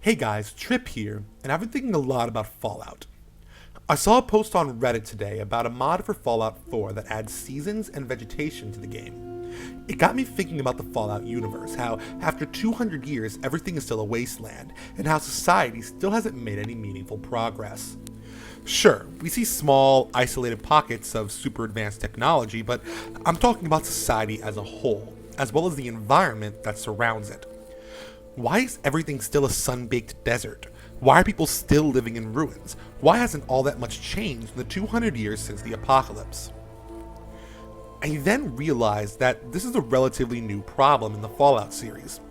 Hey guys, Trip here, and I've been thinking a lot about Fallout. I saw a post on Reddit today about a mod for Fallout 4 that adds seasons and vegetation to the game. It got me thinking about the Fallout universe, how after 200 years everything is still a wasteland, and how society still hasn't made any meaningful progress. Sure, we see small, isolated pockets of super advanced technology, but I'm talking about society as a whole, as well as the environment that surrounds it. Why is everything still a sun-baked desert? Why are people still living in ruins? Why hasn't all that much changed in the 200 years since the apocalypse? I then realized that this is a relatively new problem in the Fallout series.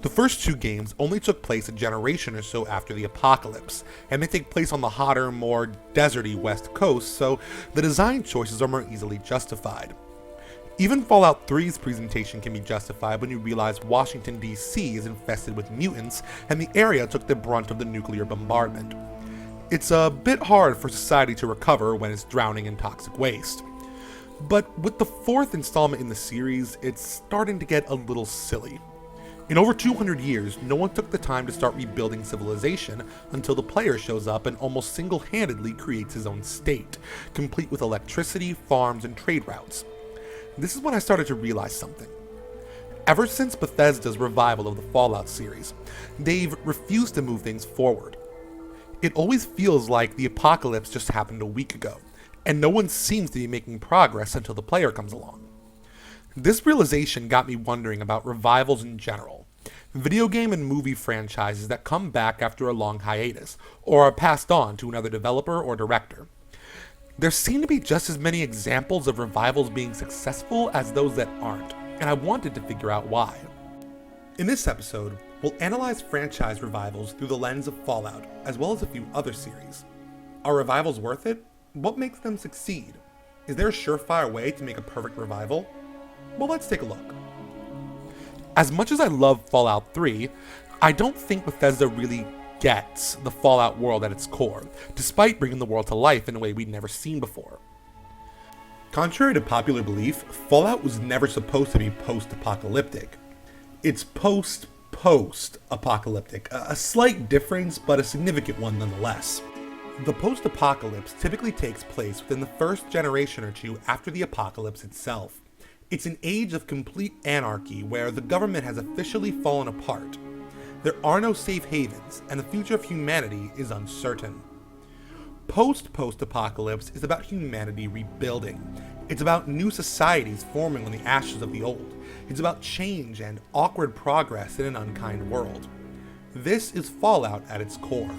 The first two games only took place a generation or so after the apocalypse, and they take place on the hotter, more deserty west coast, so the design choices are more easily justified. Even Fallout 3's presentation can be justified when you realize Washington, D.C. is infested with mutants, and the area took the brunt of the nuclear bombardment. It's a bit hard for society to recover when it's drowning in toxic waste. But with the fourth installment in the series, it's starting to get a little silly. In over 200 years, no one took the time to start rebuilding civilization until the player shows up and almost single-handedly creates his own state, complete with electricity, farms, and trade routes. This is when I started to realize something. Ever since Bethesda's revival of the Fallout series, they've refused to move things forward. It always feels like the apocalypse just happened a week ago, and no one seems to be making progress until the player comes along. This realization got me wondering about revivals in general. Video game and movie franchises that come back after a long hiatus, or are passed on to another developer or director. There seem to be just as many examples of revivals being successful as those that aren't, and I wanted to figure out why. In this episode, we'll analyze franchise revivals through the lens of Fallout, as well as a few other series. Are revivals worth it? What makes them succeed? Is there a surefire way to make a perfect revival? Well, let's take a look. As much as I love Fallout 3, I don't think Bethesda really gets the Fallout world at its core, despite bringing the world to life in a way we'd never seen before. Contrary to popular belief, Fallout was never supposed to be post-apocalyptic. It's post-apocalyptic, a slight difference, but a significant one nonetheless. The post-apocalypse typically takes place within the first generation or two after the apocalypse itself. It's an age of complete anarchy where the government has officially fallen apart. There are no safe havens, and the future of humanity is uncertain. Post-apocalypse is about humanity rebuilding. It's about new societies forming on the ashes of the old. It's about change and awkward progress in an unkind world. This is Fallout at its core.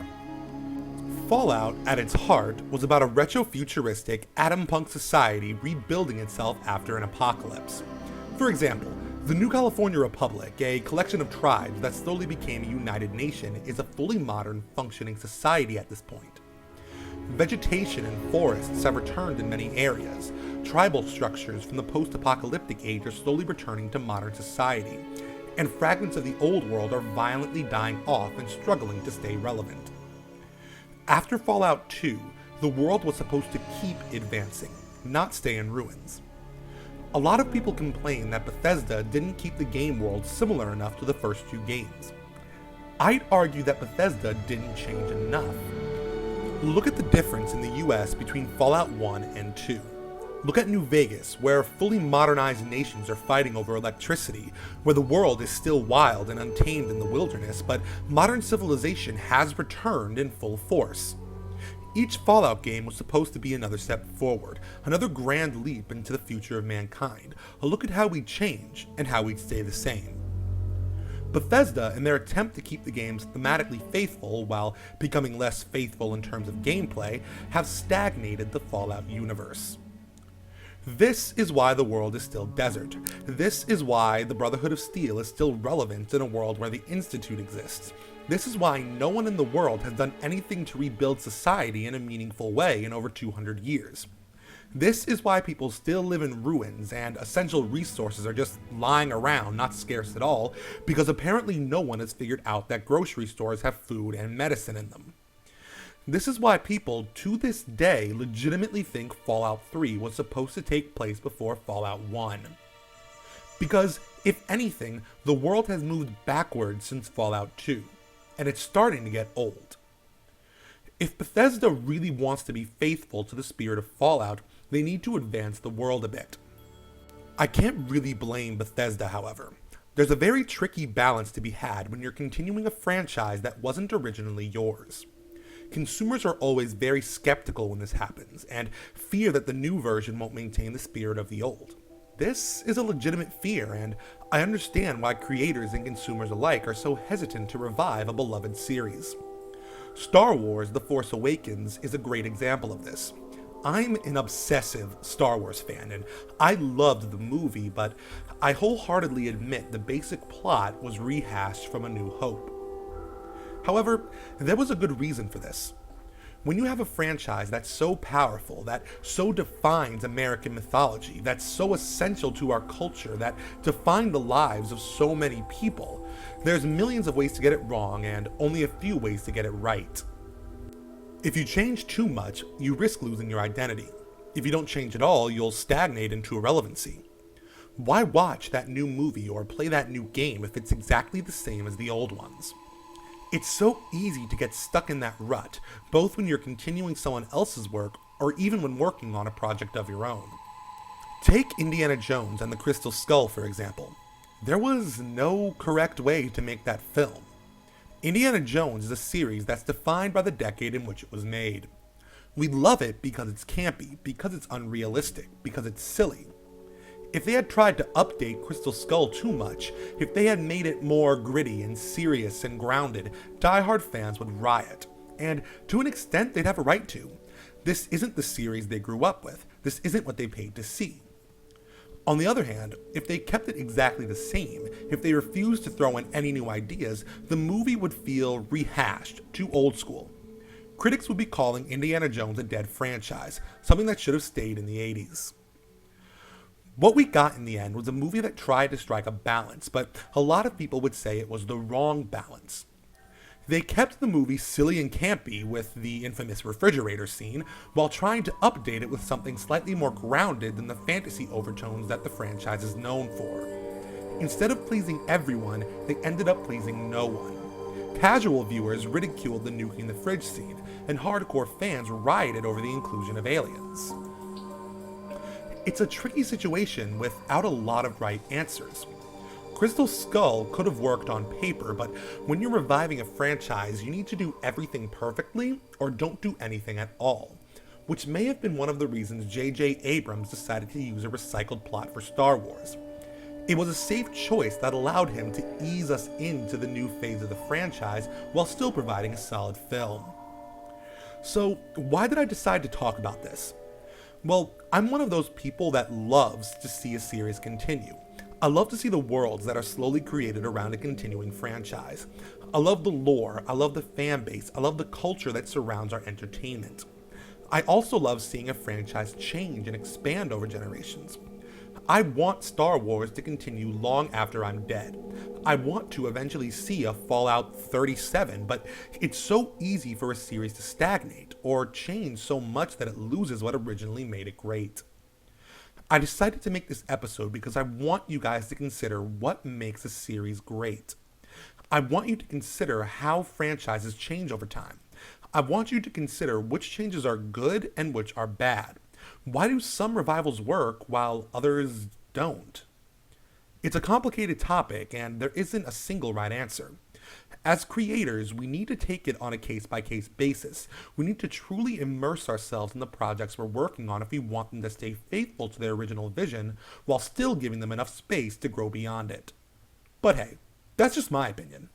Fallout, at its heart, was about a retro-futuristic, atom-punk society rebuilding itself after an apocalypse. For example, the New California Republic, a collection of tribes that slowly became a united nation, is a fully modern, functioning society at this point. Vegetation and forests have returned in many areas. Tribal structures from the post-apocalyptic age are slowly returning to modern society, and fragments of the old world are violently dying off and struggling to stay relevant. After Fallout 2, the world was supposed to keep advancing, not stay in ruins. A lot of people complain that Bethesda didn't keep the game world similar enough to the first two games. I'd argue that Bethesda didn't change enough. Look at the difference in the US between Fallout 1 and 2. Look at New Vegas, where fully modernized nations are fighting over electricity, where the world is still wild and untamed in the wilderness, but modern civilization has returned in full force. Each Fallout game was supposed to be another step forward, another grand leap into the future of mankind, a look at how we'd change and how we'd stay the same. Bethesda, in their attempt to keep the games thematically faithful while becoming less faithful in terms of gameplay, have stagnated the Fallout universe. This is why the world is still desert. This is why the Brotherhood of Steel is still relevant in a world where the Institute exists. This is why no one in the world has done anything to rebuild society in a meaningful way in over 200 years. This is why people still live in ruins and essential resources are just lying around, not scarce at all, because apparently no one has figured out that grocery stores have food and medicine in them. This is why people, to this day, legitimately think Fallout 3 was supposed to take place before Fallout 1. Because, if anything, the world has moved backwards since Fallout 2. and it's starting to get old. If Bethesda really wants to be faithful to the spirit of Fallout, they need to advance the world a bit. I can't really blame Bethesda, however. There's a very tricky balance to be had when you're continuing a franchise that wasn't originally yours. Consumers are always very skeptical when this happens, and fear that the new version won't maintain the spirit of the old. This is a legitimate fear, and I understand why creators and consumers alike are so hesitant to revive a beloved series. Star Wars: The Force Awakens is a great example of this. I'm an obsessive Star Wars fan, and I loved the movie, but I wholeheartedly admit the basic plot was rehashed from A New Hope. However, there was a good reason for this. When you have a franchise that's so powerful, that so defines American mythology, that's so essential to our culture, that define the lives of so many people, there's millions of ways to get it wrong and only a few ways to get it right. If you change too much, you risk losing your identity. If you don't change at all, you'll stagnate into irrelevancy. Why watch that new movie or play that new game if it's exactly the same as the old ones? It's so easy to get stuck in that rut, both when you're continuing someone else's work or even when working on a project of your own. Take Indiana Jones and the Crystal Skull, for example. There was no correct way to make that film. Indiana Jones is a series that's defined by the decade in which it was made. We love it because it's campy, because it's unrealistic, because it's silly. If they had tried to update Crystal Skull too much, if they had made it more gritty and serious and grounded, die-hard fans would riot. And to an extent, they'd have a right to. This isn't the series they grew up with. This isn't what they paid to see. On the other hand, if they kept it exactly the same, if they refused to throw in any new ideas, the movie would feel rehashed, too old school. Critics would be calling Indiana Jones a dead franchise, something that should have stayed in the 80s. What we got in the end was a movie that tried to strike a balance, but a lot of people would say it was the wrong balance. They kept the movie silly and campy with the infamous refrigerator scene, while trying to update it with something slightly more grounded than the fantasy overtones that the franchise is known for. Instead of pleasing everyone, they ended up pleasing no one. Casual viewers ridiculed the nuking the fridge scene, and hardcore fans rioted over the inclusion of aliens. It's a tricky situation without a lot of right answers. Crystal Skull could have worked on paper, but when you're reviving a franchise, you need to do everything perfectly or don't do anything at all, which may have been one of the reasons J.J. Abrams decided to use a recycled plot for Star Wars. It was a safe choice that allowed him to ease us into the new phase of the franchise while still providing a solid film. So, why did I decide to talk about this? Well, I'm one of those people that loves to see a series continue. I love to see the worlds that are slowly created around a continuing franchise. I love the lore, I love the fan base, I love the culture that surrounds our entertainment. I also love seeing a franchise change and expand over generations. I want Star Wars to continue long after I'm dead. I want to eventually see a Fallout 37, but it's so easy for a series to stagnate or change so much that it loses what originally made it great. I decided to make this episode because I want you guys to consider what makes a series great. I want you to consider how franchises change over time. I want you to consider which changes are good and which are bad. Why do some revivals work while others don't? It's a complicated topic and there isn't a single right answer. As creators, we need to take it on a case-by-case basis. We need to truly immerse ourselves in the projects we're working on if we want them to stay faithful to their original vision, while still giving them enough space to grow beyond it. But hey, that's just my opinion.